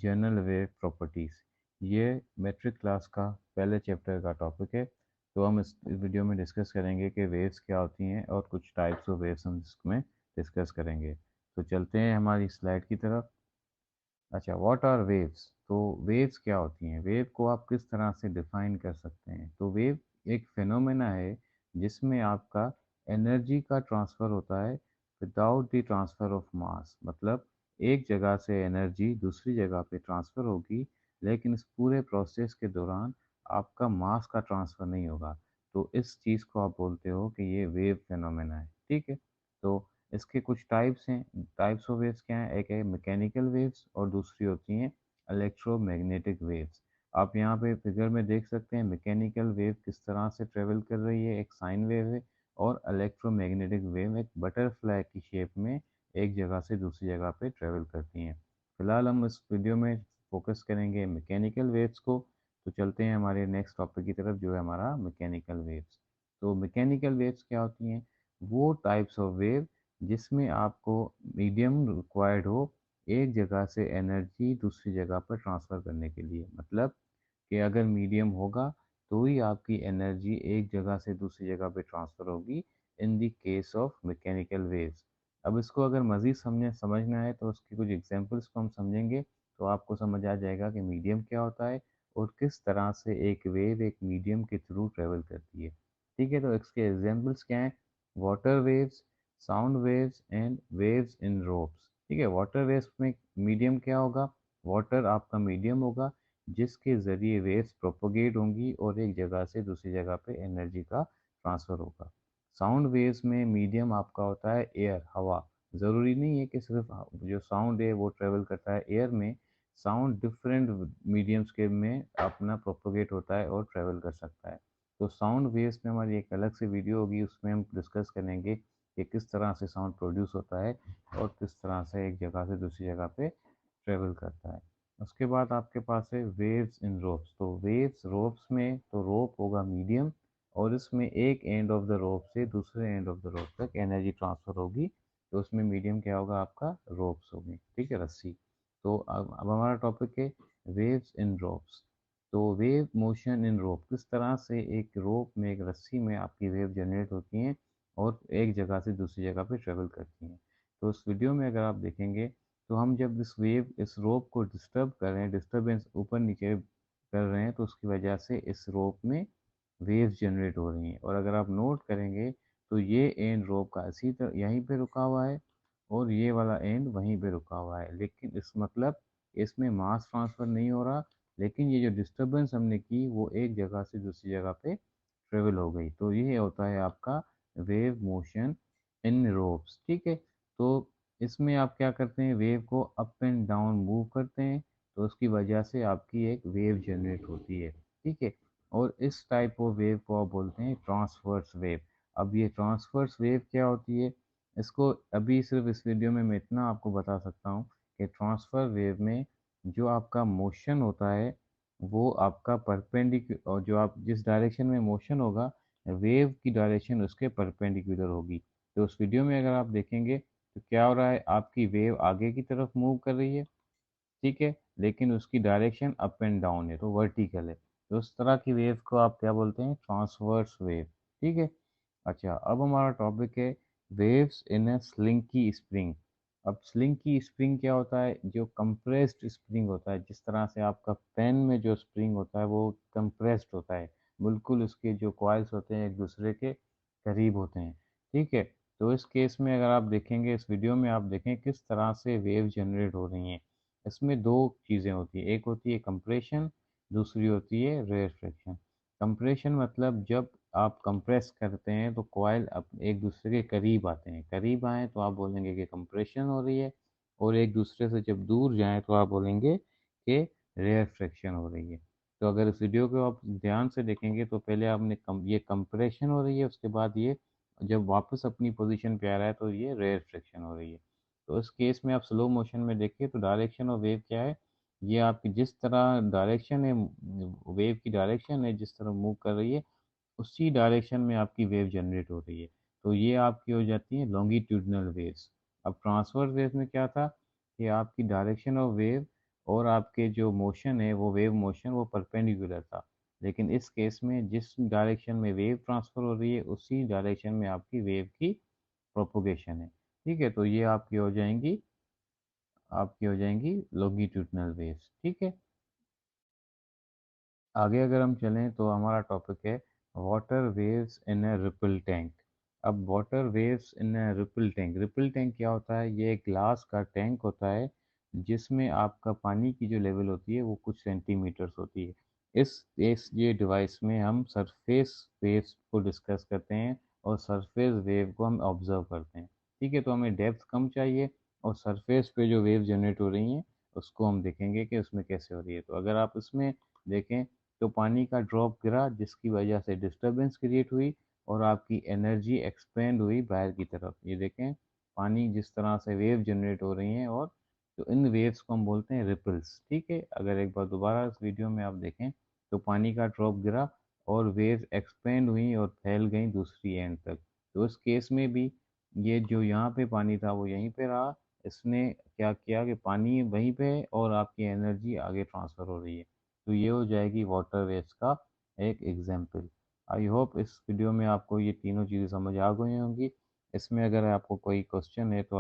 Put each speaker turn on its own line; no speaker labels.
General wave properties. ये matric class का पहले चैप्टर का टॉपिक है। तो हम इस वीडियो में डिस्कस करेंगे कि वेव्स क्या होती हैं और कुछ टाइप्स ऑफ वेव्स हम इसमें डिस्कस करेंगे। तो चलते हैं हमारी स्लाइड की तरफ। अच्छा, व्हाट आर वेव्स? तो वेव्स क्या होती हैं? वेव को आप किस तरह से डिफाइन कर सकते हैं? तो वेव एक फिनोमेना है जिसमें आपका एनर्जी का ट्रांसफ़र होता है without the transfer of mass. मतलब एक जगह से एनर्जी दूसरी जगह पे ट्रांसफ़र होगी, लेकिन इस पूरे प्रोसेस के दौरान आपका मास का ट्रांसफ़र नहीं होगा। तो इस चीज़ को आप बोलते हो कि ये वेव फिनोमेना है। ठीक है? तो इसके कुछ टाइप्स हैं। टाइप्स ऑफ वेव्स क्या हैं? एक है मैकेनिकल वेव्स और दूसरी होती हैं इलेक्ट्रोमैग्नेटिक वेव्स। आप यहाँ पे फिगर में देख सकते हैं मैकेनिकल वेव किस तरह से ट्रेवल कर रही है, एक साइन वेव है, और इलेक्ट्रोमैग्नेटिक वेव एक बटरफ्लाई की शेप में एक जगह से दूसरी जगह पे ट्रेवल करती हैं। फिलहाल हम इस वीडियो में फोकस करेंगे मैकेनिकल वेव्स को। तो चलते हैं हमारे नेक्स्ट टॉपिक की तरफ जो है हमारा मैकेनिकल वेव्स। तो मैकेनिकल वेव्स क्या होती हैं? वो टाइप्स ऑफ वेव जिसमें आपको मीडियम रिक्वायर्ड हो एक जगह से एनर्जी दूसरी जगह पर ट्रांसफ़र करने के लिए। मतलब कि अगर मीडियम होगा तो ही आपकी एनर्जी एक जगह से दूसरी जगह पे ट्रांसफ़र होगी in the case of mechanical waves. अब इसको अगर मज़ीद समझना है तो उसके कुछ एग्जांपल्स को हम समझेंगे तो आपको समझ आ जाएगा कि मीडियम क्या होता है और किस तरह से एक वेव एक मीडियम के थ्रू ट्रेवल करती है। ठीक है, तो इसके एग्जांपल्स क्या हैं? Water waves, sound waves and waves in ropes. ठीक है, वाटर वेव्स में मीडियम क्या होगा? वाटर आपका मीडियम होगा जिसके ज़रिए वेव्स प्रोपोगेट होंगी और एक जगह से दूसरी जगह पे एनर्जी का ट्रांसफ़र होगा। साउंड वेव्स में मीडियम आपका होता है एयर, हवा। ज़रूरी नहीं है कि सिर्फ जो साउंड है वो ट्रेवल करता है एयर में। साउंड डिफरेंट मीडियम्स के में अपना प्रोपोगेट होता है और ट्रेवल कर सकता है। तो साउंड वेव्स में हमारी एक अलग से वीडियो होगी, उसमें हम डिस्कस करेंगे कि किस तरह से साउंड प्रोड्यूस होता है और किस तरह से एक जगह से दूसरी जगह पे ट्रेवल करता है। उसके बाद आपके पास है वेव्स इन रोप्स। तो वेव्स रोप्स में तो रोप होगा मीडियम और इसमें एक एंड ऑफ द रोप से दूसरे एंड ऑफ द रोप तक एनर्जी ट्रांसफ़र होगी। तो उसमें मीडियम क्या होगा? आपका रोप्स होगी। ठीक है, रस्सी। तो अब हमारा टॉपिक है वेव्स इन रोप्स। तो वेव मोशन इन रोप, किस तरह से एक रोप में एक रस्सी में आपकी वेव जनरेट होती हैं और एक जगह से दूसरी जगह पे ट्रेवल करती हैं। तो इस वीडियो में अगर आप देखेंगे तो हम जब इस रोप को डिस्टर्ब कर रहे हैं, डिस्टर्बेंस ऊपर नीचे कर रहे हैं, तो उसकी वजह से इस रोप में वेव्स जनरेट हो रही हैं। और अगर आप नोट करेंगे तो ये एंड रोप का इसी तरह यहीं पे रुका हुआ है और ये वाला एंड वहीं पे रुका हुआ है, लेकिन इस मतलब इसमें मास ट्रांसफ़र नहीं हो रहा, लेकिन ये जो डिस्टर्बेंस हमने की वो एक जगह से दूसरी जगह पे ट्रेवल हो गई। तो ये होता है आपका वेव मोशन इन रोप्स। ठीक है, तो इसमें आप क्या करते हैं? वेव को अप एंड डाउन मूव करते हैं, तो उसकी वजह से आपकी एक वेव जनरेट होती है। ठीक है, और इस टाइप ऑफ वेव को आप बोलते हैं ट्रांसवर्स वेव। अब ये ट्रांसवर्स वेव क्या होती है? इसको अभी सिर्फ इस वीडियो में मैं इतना आपको बता सकता हूँ कि ट्रांसफर वेव में जो आपका मोशन होता है वो आपका परपेंडिकुलर, और जो आप जिस डायरेक्शन में मोशन होगा वेव की डायरेक्शन उसके परपेंडिकुलर होगी। तो उस वीडियो में अगर आप देखेंगे तो क्या हो रहा है? आपकी वेव आगे की तरफ मूव कर रही है, ठीक है, लेकिन उसकी डायरेक्शन अप एंड डाउन है, तो वर्टिकल है। तो उस तरह की वेव को आप क्या बोलते हैं? Transverse wave. ठीक है। अच्छा, अब हमारा टॉपिक है waves in a slinky spring. अब स्लिंकी स्प्रिंग क्या होता है? जो कंप्रेस्ड स्प्रिंग होता है, जिस तरह से आपका पेन में जो स्प्रिंग होता है वो कंप्रेस्ड होता है, बिल्कुल उसके जो कॉइल्स होते हैं एक दूसरे के करीब होते हैं। ठीक है, तो इस केस में अगर आप देखेंगे इस वीडियो में आप देखें किस तरह से वेव जनरेट हो रही हैं। इसमें दो चीज़ें होती हैं, एक होती है कंप्रेशन, दूसरी होती है रेयरफ्रिक्शन। कंप्रेशन मतलब जब आप कंप्रेस करते हैं तो कॉइल एक दूसरे के करीब आते हैं, करीब आएँ तो आप बोलेंगे कि कंप्रेशन हो रही है, और एक दूसरे से जब दूर जाएँ तो आप बोलेंगे कि रेयरफ्रिक्शन हो रही है। तो अगर इस वीडियो को आप ध्यान से देखेंगे तो पहले आपने ये कंप्रेशन हो रही है, उसके बाद ये जब वापस अपनी पोजीशन पे आ रहा है तो ये रेयरफ्रिक्शन हो रही है। तो इस केस में आप स्लो मोशन में देखिए तो डायरेक्शन ऑफ वेव क्या है? ये आपकी जिस तरह डायरेक्शन है, वेव की डायरेक्शन है जिस तरह मूव कर रही है उसी डायरेक्शन में आपकी वेव जनरेट हो रही है। तो ये आपकी हो जाती है लॉन्गिट्यूडिनल वेव्स। अब ट्रांसवर्स वेव में क्या था कि आपकी डायरेक्शन ऑफ वेव और आपके जो मोशन है वो वेव मोशन वो परपेंडिकुलर था। लेकिन इस केस में जिस डायरेक्शन में वेव ट्रांसफ़र हो रही है उसी डायरेक्शन में आपकी वेव की प्रोपोगेशन है। ठीक है, तो ये आपकी हो जाएंगी लॉन्गिट्यूडिनल वेव्स। ठीक है, आगे अगर हम चलें तो हमारा टॉपिक है water waves in a ripple tank. अब water waves in a ripple tank, ripple tank क्या होता है? ये एक ग्लास का टैंक होता है जिसमें आपका पानी की जो लेवल होती है वो कुछ सेंटीमीटर्स होती है। इस ये डिवाइस में हम सरफेस वेव्स को डिस्कस करते हैं और सरफेस वेव को हम ऑब्जर्व करते हैं। ठीक है, तो हमें डेप्थ कम चाहिए और सरफेस पे जो वेव जनरेट हो रही हैं उसको हम देखेंगे कि उसमें कैसे हो रही है। तो अगर आप इसमें देखें तो पानी का ड्रॉप गिरा जिसकी वजह से डिस्टरबेंस क्रिएट हुई और आपकी एनर्जी एक्सपेंड हुई बाहर की तरफ। ये देखें पानी जिस तरह से वेव जनरेट हो रही हैं, और तो इन वेव्स को हम बोलते हैं रिपल्स। ठीक है, अगर एक बार दोबारा इस वीडियो में आप देखें तो पानी का ड्रॉप गिरा और वेव्स एक्सपेंड हुई और फैल गई दूसरी एंड तक। तो इस केस में भी ये जो यहाँ पे पानी था वो यहीं पे रहा। इसने क्या किया कि पानी वहीं पे है और आपकी एनर्जी आगे ट्रांसफ़र हो रही है। तो ये हो जाएगी वाटर वेव्स का एक एग्जाम्पल। आई होप इस वीडियो में आपको ये तीनों चीज़ें समझ आ गई होंगी। इसमें अगर आपको कोई क्वेश्चन है तो आप